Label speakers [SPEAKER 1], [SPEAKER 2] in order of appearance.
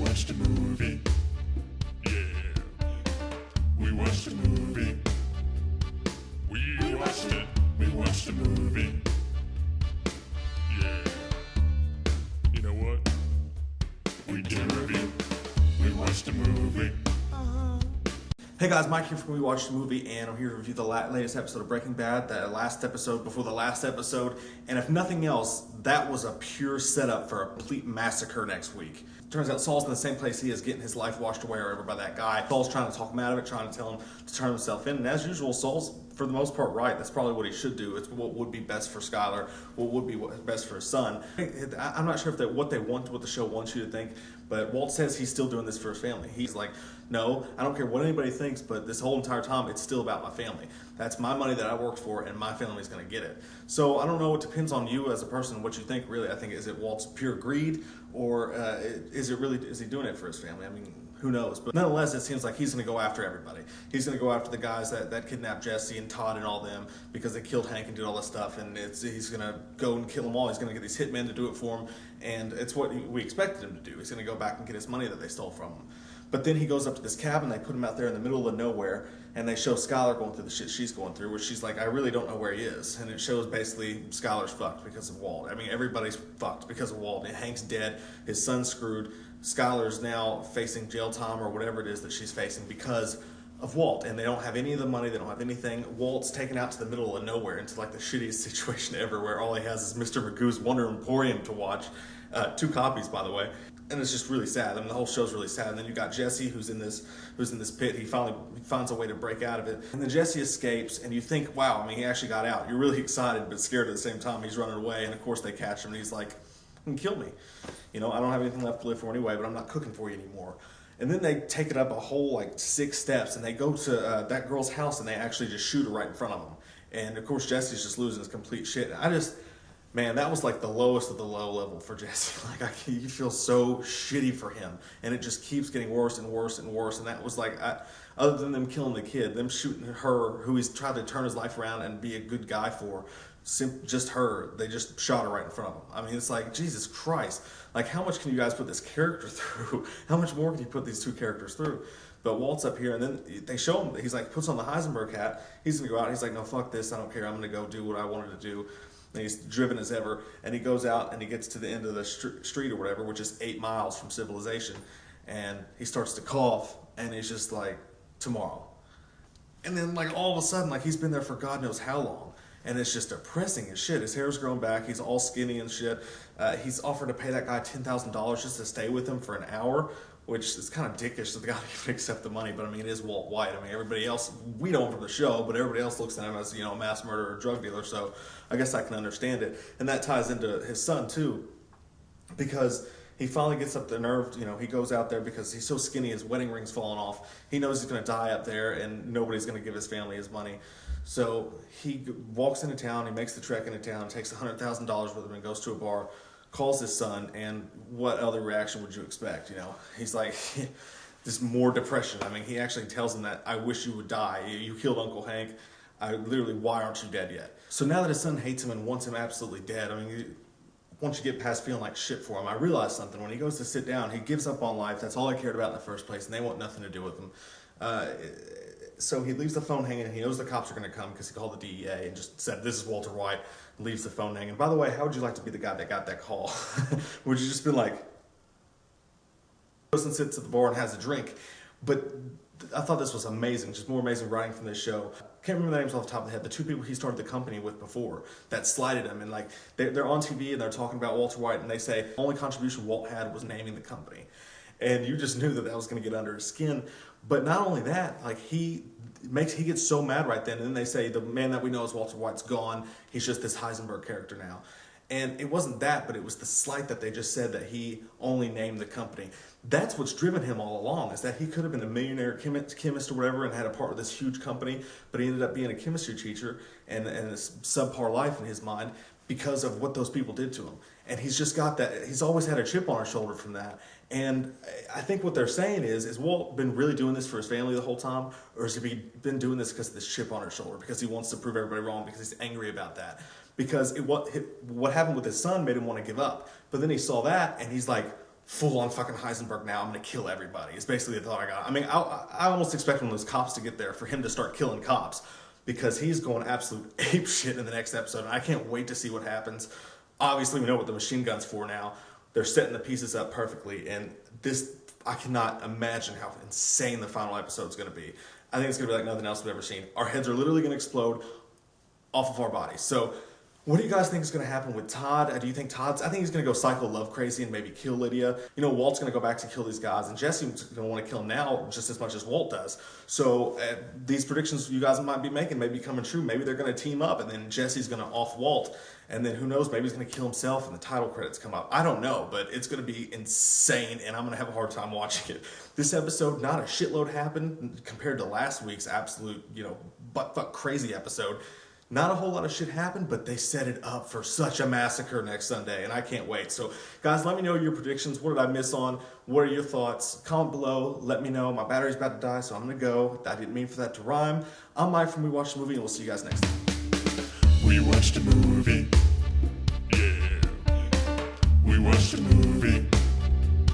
[SPEAKER 1] watched a movie. Yeah. We watched a movie. We watched it. We watched a movie. Yeah. You know what? We did a review. We watched a movie.
[SPEAKER 2] Hey guys, Mike here from We Watched a Movie, and I'm here to review the latest episode of Breaking Bad, the last episode before the last episode, and if nothing else, that was a pure setup for a complete massacre next week. Turns out Saul's in the same place he is, getting his life washed away or whatever by that guy. Saul's trying to talk him out of it, trying to tell him to turn himself in, and as usual, Saul's for the most part right. That's probably what he should do. It's what would be best for Skyler, what would be best for his son. I'm not sure if what the show wants you to think, but Walt says he's still doing this for his family. He's like, no, I don't care what anybody thinks, but this whole entire time, it's still about my family. That's my money that I worked for, and my family's going to get it. So I don't know. It depends on you as a person, what you think, really. I think, is it Walt's pure greed, or is he doing it for his family? I mean, who knows? But nonetheless, it seems like he's going to go after everybody. He's going to go after the guys that kidnapped Jesse and Todd and all them because they killed Hank and did all this stuff. And he's going to go and kill them all. He's going to get these hitmen to do it for him. And it's what we expected him to do. He's going to go back and get his money that they stole from him. But then he goes up to this cabin. They put him out there in the middle of nowhere. And they show Skyler going through the shit she's going through, where she's like, I really don't know where he is. And it shows basically Skyler's fucked because of Walt. I mean, everybody's fucked because of Walt. And Hank's dead. His son's screwed. Skyler's now facing jail time or whatever it is that she's facing because of Walt, and they don't have any of the money, they don't have anything. Walt's taken out to the middle of nowhere into like the shittiest situation ever, where all he has is Mr. Magoo's Wonder Emporium to watch, 2 copies by the way, and it's just really sad. I mean, the whole show's really sad. And then you got Jesse who's in this pit. He finally finds a way to break out of it, and then Jesse escapes, and you think, wow, I mean, he actually got out. You're really excited but scared at the same time. He's running away, and of course they catch him, and he's like, you can kill me. You know, I don't have anything left to live for anyway, but I'm not cooking for you anymore. And then they take it up a whole like 6 steps, and they go to that girl's house, and they actually just shoot her right in front of them. And of course, Jesse's just losing his complete shit. Man, that was like the lowest of the low level for Jesse. Like, you feel so shitty for him, and it just keeps getting worse and worse and worse. And that was like, other than them killing the kid, them shooting her, who he's tried to turn his life around and be a good guy for, just her, they just shot her right in front of him. I mean, it's like, Jesus Christ. Like, how much can you guys put this character through? How much more can you put these 2 characters through? But Walt's up here, and then they show him, he's like, puts on the Heisenberg hat. He's going to go out, and he's like, no, fuck this, I don't care. I'm going to go do what I wanted to do. And he's driven as ever, and he goes out, and he gets to the end of the street or whatever, which is 8 miles from civilization, and he starts to cough, and he's just like, tomorrow. And then, like, all of a sudden, like, he's been there for God knows how long. And it's just depressing as shit. His hair's grown back. He's all skinny and shit. He's offered to pay that guy $10,000 just to stay with him for an hour, which is kind of dickish that the guy even accept the money. But I mean, it is Walt White. I mean, everybody else, we know him from the show, but everybody else looks at him as, you know, a mass murderer or drug dealer. So I guess I can understand it. And that ties into his son too, because he finally gets up the nerve, you know, he goes out there because he's so skinny, his wedding ring's falling off. He knows he's going to die up there, and nobody's going to give his family his money. So he walks into town, he makes the trek into town, takes $100,000 with him and goes to a bar, calls his son, and what other reaction would you expect, you know? He's like, just more depression. I mean, he actually tells him that, I wish you would die. You killed Uncle Hank. Why aren't you dead yet? So now that his son hates him and wants him absolutely dead, I mean, once you get past feeling like shit for him, I realized something. When he goes to sit down, he gives up on life. That's all I cared about in the first place, and they want nothing to do with him. So he leaves the phone hanging, and he knows the cops are going to come because he called the DEA and just said, this is Walter White, leaves the phone hanging. By the way, how would you like to be the guy that got that call? Would you just be like, goes and sits at the bar and has a drink? But I thought this was amazing, just more amazing writing from this show. Can't remember the names off the top of the head. The 2 people he started the company with before that slighted him, and like they're on TV and they're talking about Walter White, and they say the only contribution Walt had was naming the company. And you just knew that was going to get under his skin. But not only that, like he gets so mad right then, and then they say the man that we know as Walter White's gone. He's just this Heisenberg character now. And it wasn't that, but it was the slight that they just said that he only named the company. That's what's driven him all along, is that he could have been a millionaire chemist or whatever and had a part of this huge company, but he ended up being a chemistry teacher and a subpar life in his mind because of what those people did to him. And he's just got that, he's always had a chip on his shoulder from that. And I think what they're saying is Walt been really doing this for his family the whole time, or has he been doing this because of this chip on his shoulder, because he wants to prove everybody wrong, because he's angry about that? Because what happened with his son made him want to give up. But then he saw that, and he's like, full on fucking Heisenberg now, I'm gonna kill everybody. It's basically the thought I got. I mean, I almost expect one of those cops to get there for him to start killing cops, because he's going absolute ape shit in the next episode, and I can't wait to see what happens. Obviously, we know what the machine gun's for now. They're setting the pieces up perfectly, and this, I cannot imagine how insane the final episode's gonna be. I think it's gonna be like nothing else we've ever seen. Our heads are literally gonna explode off of our bodies. So, what do you guys think is going to happen with Todd? Do you think I think he's going to go psycho love crazy and maybe kill Lydia. You know, Walt's going to go back to kill these guys, and Jesse's going to want to kill him now just as much as Walt does. So these predictions you guys might be making may be coming true. Maybe they're going to team up, and then Jesse's going to off Walt, and then who knows, maybe he's going to kill himself and the title credits come up. I don't know, but it's going to be insane, and I'm going to have a hard time watching it. This episode, not a shitload happened compared to last week's absolute, butt-fuck crazy episode. Not a whole lot of shit happened, but they set it up for such a massacre next Sunday, and I can't wait. So, guys, let me know your predictions. What did I miss on? What are your thoughts? Comment below. Let me know. My battery's about to die, so I'm going to go. I didn't mean for that to rhyme. I'm Mike from We Watched the Movie, and we'll see you guys next time.
[SPEAKER 1] We watched a movie.